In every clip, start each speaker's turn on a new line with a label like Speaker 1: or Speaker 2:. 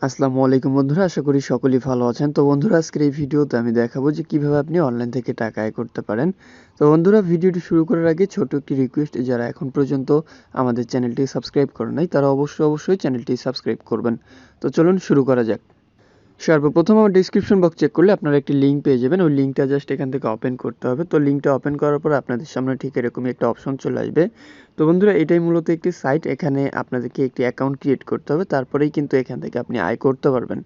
Speaker 1: আসসালামু আলাইকুম বন্ধুরা, আশা করি সকলেই ভালো আছেন। তো বন্ধুরা, আজকের এই ভিডিওতে আমি দেখাবো যে কিভাবে আপনি অনলাইন থেকে টাকা আয় করতে পারেন। তো বন্ধুরা, ভিডিওটি শুরু করার আগে ছোট একটি রিকোয়েস্ট, যারা এখন পর্যন্ত আমাদের চ্যানেলটি সাবস্ক্রাইব করে নাই তারা অবশ্যই চ্যানেলটি সাবস্ক্রাইব করবেন। তো চলুন শুরু করা যাক। সর্বপ্রথম আমার ডিসক্রিপশন বক্স চেক করলে আপনারা একটি লিঙ্ক পেয়ে যাবেন। ওই লিঙ্কটা জাস্ট এখান থেকে ওপেন করতে হবে। তো লিঙ্কটা ওপেন করার পর আপনাদের সামনে ঠিক এরকমই একটা অপশন চলে আসবে। তো বন্ধুরা, এটাই মূলত একটি সাইট। এখানে আপনাদেরকে একটি অ্যাকাউন্ট ক্রিয়েট করতে হবে, তারপরেই কিন্তু এখান থেকে আপনি আয় করতে পারবেন।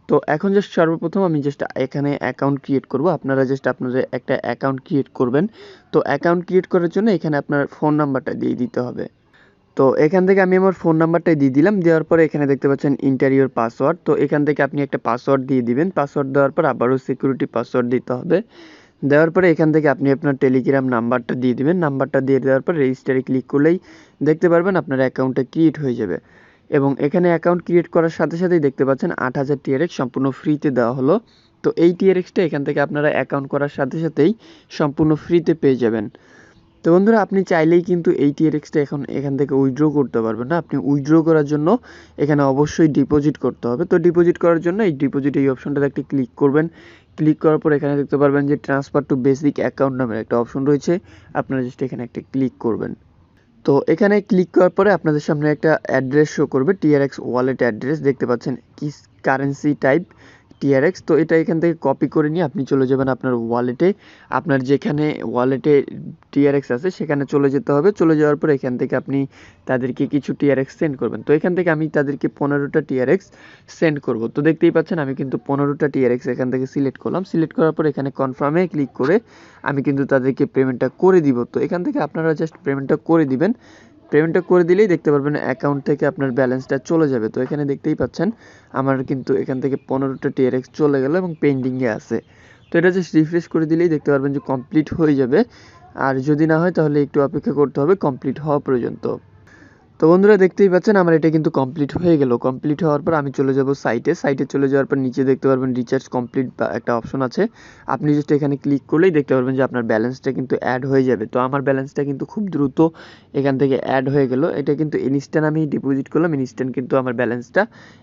Speaker 1: তো এখন জাস্ট সর্বপ্রথম আমি জাস্ট এখানে অ্যাকাউন্ট ক্রিয়েট করব। আপনারা জাস্ট আপনাদের একটা অ্যাকাউন্ট ক্রিয়েট করবেন। তো অ্যাকাউন্ট ক্রিয়েট করার জন্য এখানে আপনার ফোন নাম্বারটা দিয়ে দিতে হবে। তো এখান থেকে আমি আমার ফোন নাম্বারটাই দিয়ে দিলাম। দেওয়ার পরে এখানে দেখতে পাচ্ছেন এন্টার ইওর পাসওয়ার্ড। তো এখান থেকে আপনি একটা পাসওয়ার্ড দিয়ে দিবেন। পাসওয়ার্ড দেওয়ার পর আবারও সিকিউরিটি পাসওয়ার্ড দিতে হবে। দেওয়ার পরে এখান থেকে আপনি আপনার টেলিগ্রাম নাম্বারটা দিয়ে দিবেন। নাম্বারটা দিয়ে দেওয়ার পর রেজিস্টারে ক্লিক করলেই দেখতে পারবেন আপনার অ্যাকাউন্টটা ক্রিয়েট হয়ে যাবে। এবং এখানে অ্যাকাউন্ট ক্রিয়েট করার সাথে সাথেই দেখতে পাচ্ছেন 8000 TRX সম্পূর্ণ ফ্রিতে দেওয়া হলো। তো এই TRXটা এখান থেকে আপনারা অ্যাকাউন্ট করার সাথে সাথেই সম্পূর্ণ ফ্রিতে পেয়ে যাবেন। তো বন্ধুরা, আপনি চাইলেই কিন্তু এই TRXটা এখান থেকে উইথড্র করতে পারবেন না। আপনি উইথড্র করার জন্য এখানে অবশ্যই ডিপোজিট করতে হবে। তো ডিপোজিট করার জন্য এই অপশনটাতে একটি ক্লিক করবেন। ক্লিক করার পর এখানে দেখতে পারবেন যে ট্রান্সফার টু বেসিক অ্যাকাউন্ট নামের একটা অপশন রয়েছে। আপনারা জাস্ট এখানে একটা ক্লিক করবেন। তো এখানে ক্লিক করার পরে আপনাদের সামনে একটা অ্যাড্রেস শো করবে, TRX ওয়ালেট অ্যাড্রেস দেখতে পাচ্ছেন, কি কারেন্সি টাইপ TRX। তো এটা এখান থেকে কপি করে নিয়ে আপনি চলে যাবেন আপনার ওয়ালেটে। আপনার যেখানে ওয়ালেটে TRX আছে সেখানে চলে যেতে হবে। চলে যাওয়ার পর এখান থেকে আপনি তাদেরকে কিছু TRX সেন্ড করবেন। তো এখান থেকে আমি তাদেরকে 15টা TRX সেন্ড করব। তো দেখতেই পাচ্ছেন আমি কিন্তু 15টা TRX এখান থেকে সিলেক্ট করলাম। সিলেক্ট করার পর এখানে কনফার্মে ক্লিক করে আমি কিন্তু তাদেরকে পেমেন্টটা করে দিব। তো এখান থেকে আপনারা জাস্ট পেমেন্টটা করে দিবেন। পেমেন্টটা করে দিলেই দেখতে পারবেন অ্যাকাউন্ট থেকে আপনার ব্যালেন্সটা চলে যাবে। তো এখানে দেখতেই পাচ্ছেন আমার কিন্তু এখান থেকে 15টা TRX চলে গেল এবং পেন্ডিংয়ে আছে। তো এটা জাস্ট রিফ্রেশ করে দিলেই দেখতে পারবেন যে কমপ্লিট হয়ে যাবে। আর যদি না হয় তাহলে একটু অপেক্ষা করতে হবে কমপ্লিট হওয়া পর্যন্ত। তো বন্ধুরা, দেখতেই পাচ্ছেন আমার এটা কিন্তু কমপ্লিট হয়ে গেল। কমপ্লিট হওয়ার পর আমি চলে যাব সাইটে চলে যাওয়ার পর নিচে দেখতে পারবেন রিচার্জ কমপ্লিট বা একটা অপশন আছে। আপনি জাস্ট এখানে ক্লিক করলেই দেখতে পারবেন যে আপনার ব্যালেন্সটা কিন্তু অ্যাড হয়ে যাবে। তো আমার ব্যালেন্সটা কিন্তু খুব দ্রুত এখান থেকে অ্যাড হয়ে গেল। এটা কিন্তু ইনস্ট্যান্ট আমি ডিপোজিট করলাম, ইনস্ট্যান্ট কিন্তু আমার ব্যালেন্সটা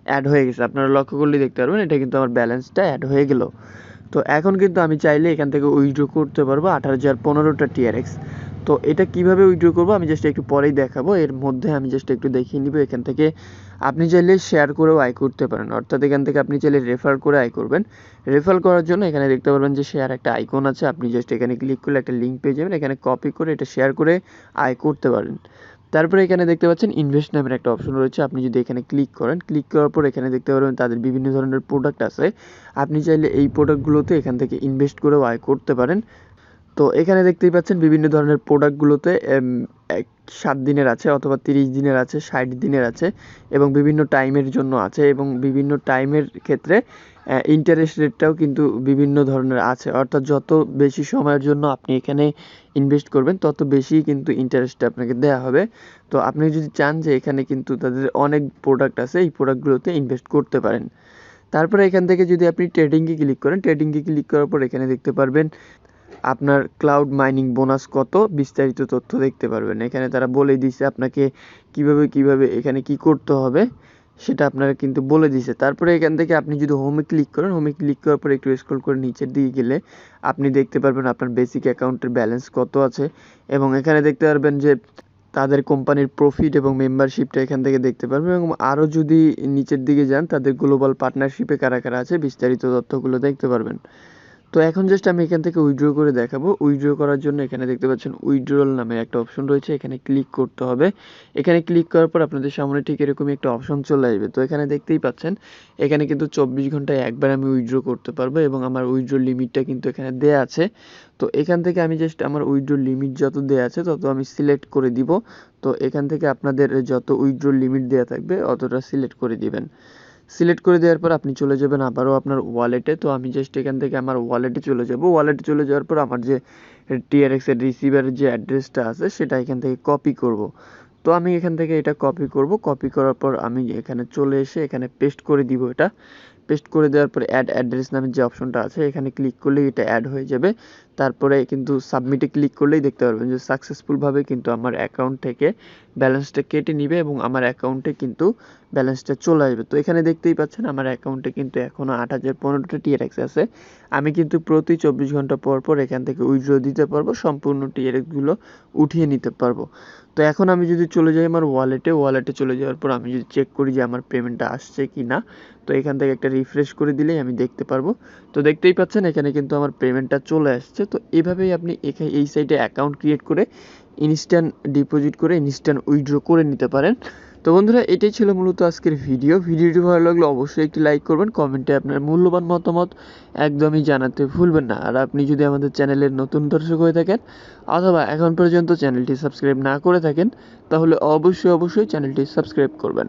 Speaker 1: অ্যাড হয়ে গেছে। আপনারা লক্ষ্য করলেই দেখতে পারবেন এটা কিন্তু আমার ব্যালেন্সটা অ্যাড হয়ে গেল। তো এখন কিন্তু আমি চাইলে এখান থেকে উইথড্র করতে পারবো 8015টা TRX। তো এটা কিভাবে উইথড্র করবো আমি জাস্ট একটু পরেই দেখাবো। এর মধ্যে আমি জাস্ট একটু দেখিয়ে নিব। এখান থেকে আপনি চাইলে শেয়ার করেও আয় করতে পারেন, অর্থাৎ এখান থেকে আপনি চাইলে রেফার করে আয় করবেন। রেফার করার জন্য এখানে দেখতে পারবেন যে শেয়ার একটা আইকন আছে। আপনি জাস্ট এখানে ক্লিক করলে একটা লিঙ্ক পেয়ে যাবেন। এখানে কপি করে এটা শেয়ার করে আয় করতে পারেন। তারপরে এখানে দেখতে পাচ্ছেন ইনভেস্ট নামের একটা অপশন রয়েছে। আপনি যদি এখানে ক্লিক করেন, ক্লিক করার পর এখানে দেখতে পারবেন তাদের বিভিন্ন ধরনের প্রোডাক্ট আছে। আপনি চাইলে এই প্রোডাক্টগুলোতে এখান থেকে ইনভেস্ট করেও আয় করতে পারেন। তো এখানে দেখতেই পাচ্ছেন বিভিন্ন ধরনের প্রোডাক্টগুলোতে 7 দিনের আছে অথবা 30 দিনের আছে, 60 দিনের আছে এবং বিভিন্ন টাইমের জন্য আছে এবং বিভিন্ন টাইমের ক্ষেত্রে ইন্টারেস্ট রেটটাও কিন্তু বিভিন্ন ধরনের আছে। অর্থাৎ যত বেশি সময়ের জন্য আপনি এখানে ইনভেস্ট করবেন তত বেশি কিন্তু ইন্টারেস্টটা আপনাকে দেওয়া হবে। তো আপনি যদি চান যে এখানে কিন্তু তাদের অনেক প্রোডাক্ট আছে, এই প্রোডাক্টগুলোতে ইনভেস্ট করতে পারেন। তারপরে এখান থেকে যদি আপনি ট্রেডিংয়ে ক্লিক করেন, ট্রেডিংয়ে ক্লিক করার পর এখানে দেখতে পারবেন আপনার ক্লাউড মাইনিং বোনাস কত, বিস্তারিত তথ্য দেখতে পারবেন। এখানে তারা বলে দিয়েছে আপনাকে কিভাবে এখানে কি করতে হবে সেটা আপনারা কিন্তু বলে দিয়েছে। তারপরে এখান থেকে আপনি যদি হোমে ক্লিক করেন, হোমে ক্লিক করার পর একটু স্ক্রল করে নিচের দিকে গেলে আপনি দেখতে পারবেন আপনার বেসিক অ্যাকাউন্টের ব্যালেন্স কত আছে এবং এখানে দেখতে পারবেন যে তাদের কোম্পানির প্রফিট এবং মেম্বারশিপটা এখান থেকে দেখতে পারবেন এবং আরও যদি নিচের দিকে যান তাদের গ্লোবাল পার্টনারশিপে কারা কারা আছে বিস্তারিত তথ্যগুলো দেখতে পারবেন। তো এখন জাস্ট আমি এখান থেকে উইথড্র করে দেখাবো। উইথড্র করার জন্য এখানে দেখতে পাচ্ছেন উইথড্রল নামে একটা অপশন রয়েছে, এখানে ক্লিক করতে হবে। এখানে ক্লিক করার পর আপনাদের সামনে ঠিক এরকমই একটা অপশন চলে আসবে। তো এখানে দেখতেই পাচ্ছেন এখানে কিন্তু 24 ঘন্টায় একবার আমি উইথড্র করতে পারবো এবং আমার উইথড্র লিমিটটা কিন্তু এখানে দেয়া আছে। তো এখান থেকে আমি জাস্ট আমার উইথড্র লিমিট যত দেয়া আছে তত আমি সিলেক্ট করে দিব। তো এখান থেকে আপনাদের যত উইথড্র লিমিট দেয়া থাকবে অতটা সিলেক্ট করে দিবেন। সিলেক্ট করে দেওয়ার পর আপনি চলে যাবেন আবারও আপনার ওয়ালেটে। তো আমি জাস্ট এখান থেকে আমার ওয়ালেটে চলে যাব। ওয়ালেটে চলে যাওয়ার পর আমার যে TRX এর রিসিভারের যে অ্যাড্রেসটা আছে সেটা এখান থেকে কপি করব। তো আমি এখান থেকে এটা কপি করব। কপি করার পর আমি এখানে চলে এসে এখানে পেস্ট করে দিব। এটা পেস্ট করে দেওয়ার পরে অ্যাড অ্যাড্রেস নামের যে অপশনটা আছে এখানে ক্লিক করলেই এটা অ্যাড হয়ে যাবে। তারপরে কিন্তু সাবমিটে ক্লিক করলেই দেখতে পারবেন যে সাকসেসফুলভাবে কিন্তু আমার অ্যাকাউন্ট থেকে ব্যালেন্সটা কেটে নিবে এবং আমার অ্যাকাউন্টে কিন্তু ব্যালেন্সটা চলে আসবে। তো এখানে দেখতেই পাচ্ছেন আমার অ্যাকাউন্টে কিন্তু এখনও 8015টা TRX আছে। আমি কিন্তু প্রতি 24 ঘন্টা পর পর এখান থেকে উইথড্র দিতে পারবো, সম্পূর্ণ TRXগুলো উঠিয়ে নিতে পারবো। তো এখন আমি যদি চলে যাই আমার ওয়ালেটে চলে যাওয়ার পর আমি যদি চেক করি যে আমার পেমেন্টটা আসছে কি না, তো এখান থেকে একটা রিফ্রেশ করে দিলেই আমি দেখতে পারবো। তো দেখতেই পাচ্ছেন এখানে কিন্তু আমার পেমেন্টটা চলে আসছে। তো এভাবেই আপনি এই সাইটে অ্যাকাউন্ট ক্রিয়েট করে ইনস্ট্যান্ট ডিপোজিট করে ইনস্ট্যান্ট উইথড্র করে নিতে পারেন। তো বন্ধুরা এটাই ছিল মূলত আজকের ভিডিওটি ভালো লাগলে অবশ্যই একটি লাইক করবেন, কমেন্টে আপনার মূল্যবান মতামত একদমই জানাতে ভুলবেন না। আর আপনি যদি আমাদের চ্যানেলের নতুন দর্শক হয়ে থাকেন অথবা এখন পর্যন্ত চ্যানেলটি সাবস্ক্রাইব না করে থাকেন তাহলে অবশ্যই চ্যানেলটি সাবস্ক্রাইব করবেন।